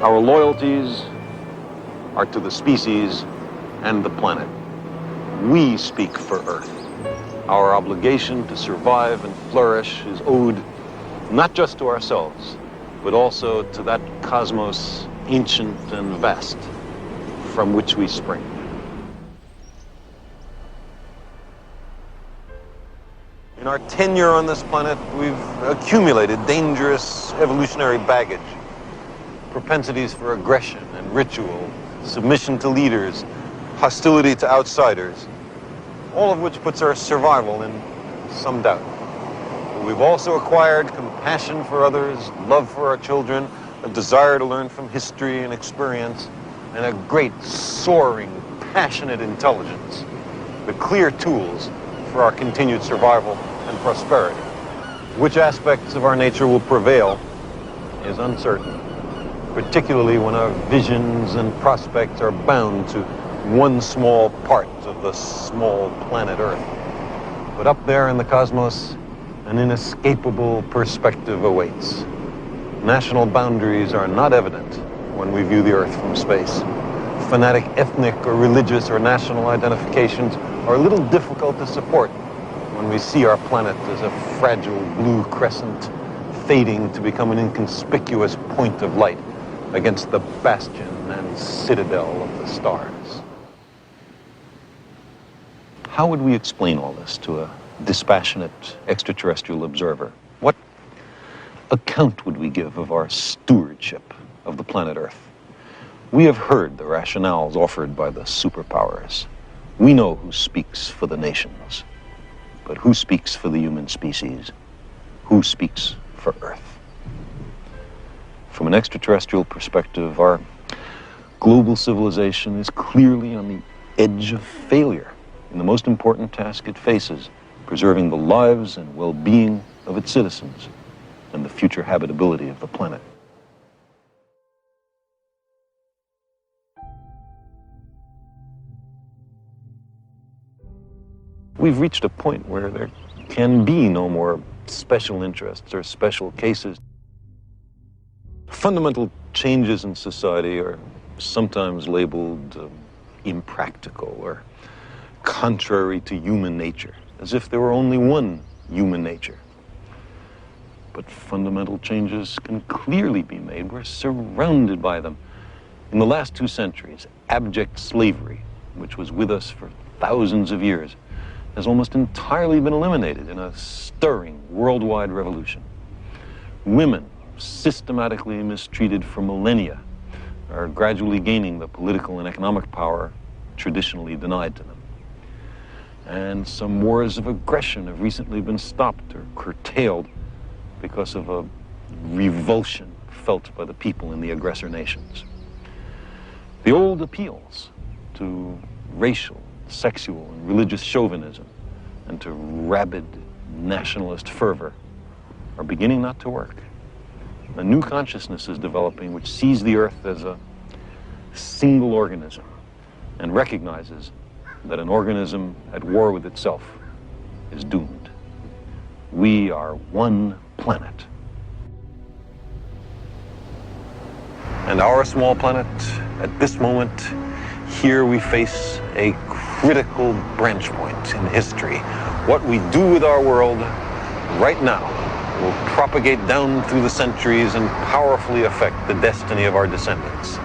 Our loyalties are to the species and the planet. We speak for Earth. Our obligation to survive and flourish is owed not just to ourselves, but also to that cosmos, ancient and vast, from which we spring. In our tenure on this planet, we've accumulated dangerous evolutionary baggage, propensities for aggression and ritual, submission to leaders, hostility to outsiders, all of which puts our survival in some doubt. But we've also acquired compassion for others, love for our children, a desire to learn from history and experience, and a great, soaring, passionate intelligence, the clear tools for our continued survival and prosperity. Which aspects of our nature will prevail is uncertain, particularly when our visions and prospects are bound to one small part of the small planet Earth. But up there in the cosmos, an inescapable perspective awaits. National boundaries are not evident when we view the Earth from space. Fanatic ethnic or religious or national identifications are a little difficult to support when we see our planet as a fragile blue crescent fading to become an inconspicuous point of light against the bastion and citadel of the stars. How would we explain all this to a dispassionate extraterrestrial observer? What account would we give of our stewardship of the planet Earth? We have heard the rationales offered by the superpowers. We know who speaks for the nations, but who speaks for the human species? Who speaks for Earth? From an extraterrestrial perspective, our global civilization is clearly on the edge of failure in the most important task it faces, preserving the lives and well-being of its citizens and the future habitability of the planet. We've reached a point where there can be no more special interests or special cases. Fundamental changes in society are sometimes labeled impractical or contrary to human nature, as if there were only one human nature. But fundamental changes can clearly be made. We're surrounded by them. In the last 2 centuries, abject slavery, which was with us for thousands of years, has almost entirely been eliminated in a stirring worldwide revolution. Women, systematically mistreated for millennia, are gradually gaining the political and economic power traditionally denied to them. And some wars of aggression have recently been stopped or curtailed because of a revulsion felt by the people in the aggressor nations. The old appeals to racial, sexual, and religious chauvinism and to rabid nationalist fervor are beginning not to work. A new consciousness is developing which sees the Earth as a single organism and recognizes that an organism at war with itself is doomed. We are one planet. And our small planet, at this moment, here we face a critical branch point in history. What we do with our world right now will propagate down through the centuries and powerfully affect the destiny of our descendants.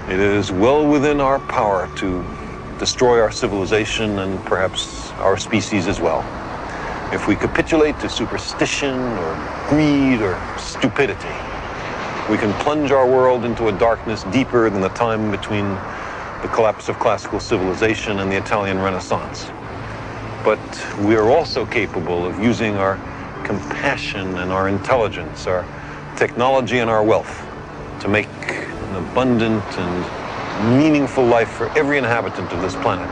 It is well within our power to destroy our civilization and perhaps our species as well. If we capitulate to superstition or greed or stupidity, we can plunge our world into a darkness deeper than the time between the collapse of classical civilization and the Italian Renaissance. But we are also capable of using our compassion and our intelligence, our technology and our wealth to make an abundant and meaningful life for every inhabitant of this planet,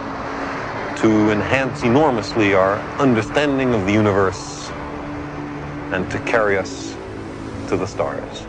to enhance enormously our understanding of the universe and to carry us to the stars.